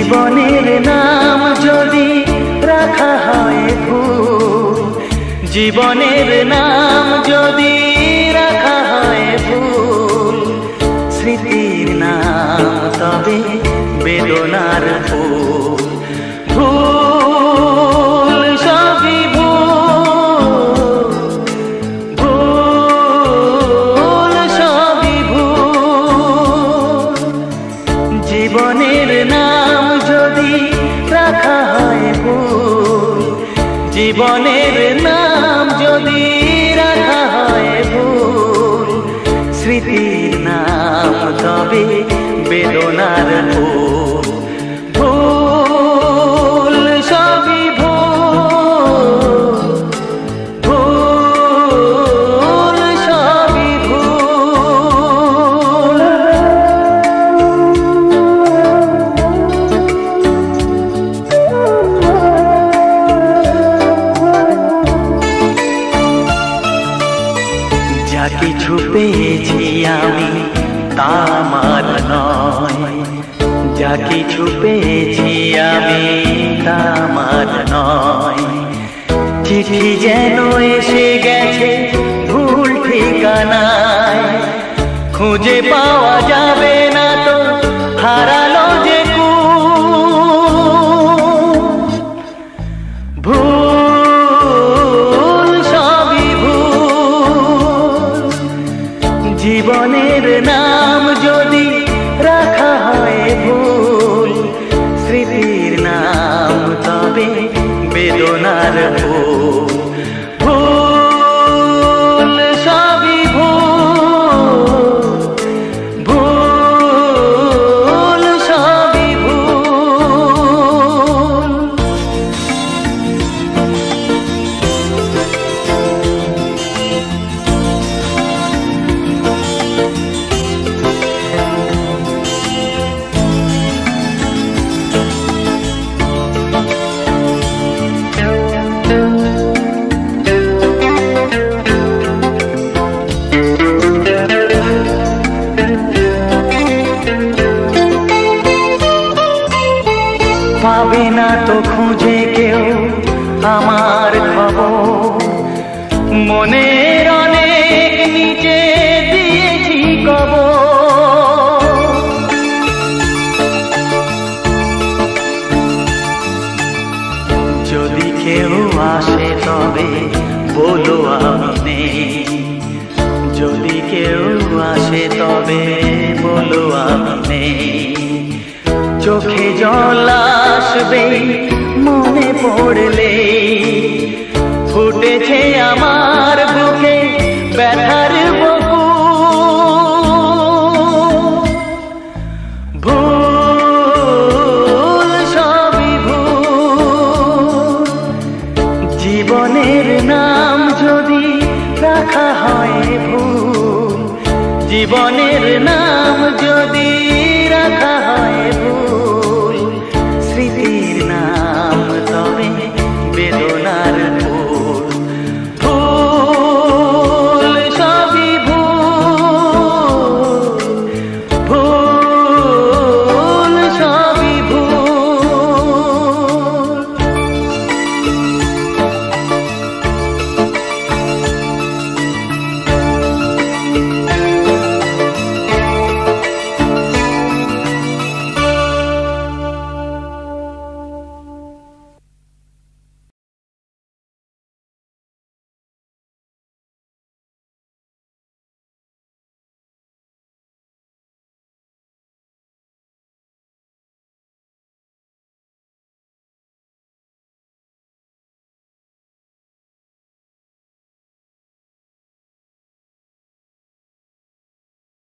জীবনের নাম যদি রাখা হয় ভুল, জীবনের নাম যদি রাখা হয় ভুল, স্মৃতির নাম তবে বেদনার ফুল। ভুল সবই ভুল, ভুল সবই ভুল, জীবনের নাম যদি রাখা হয় ভুল, জীবনের নাম যদি রাখা হয় ভুল, স্মৃতির নাম তবে বেদনার ফুল। ভুল সবই ভুল, ভুল সবই ভুল। যা কিছু পেয়েছি আমি তা আমার নয়, যা কিছু পেয়েছি আমি তা আমার নয়। চিঠি যেন এসে গেছে ভুল ঠিকানায়, খুঁজে পাওয়া যাবে না তো হারালো যে ভুল সবই ভুল, জীবনের নাম যদি রাখা হয় ভুল, স্মৃতির নাম তবে বেদনার ফুল। ভুল সবই ভুল, ভুল সবই ভুল। পাবে না তো খুঁজে কেউ আমার খবর, মনের অনেক নিচে দিয়েছি কবর। যদি কেউ আসে তবে বলো আমি নেই, যদি কেউ আসে তবে বলো আমি নেই। চোখে জল আসবে মনে পড়লে, ফুটেছে আমার বুকে ব্যথার বুকু। ভুল সবই ভুল, জীবনের নাম যদি রাখা হয় ভুল, জীবনে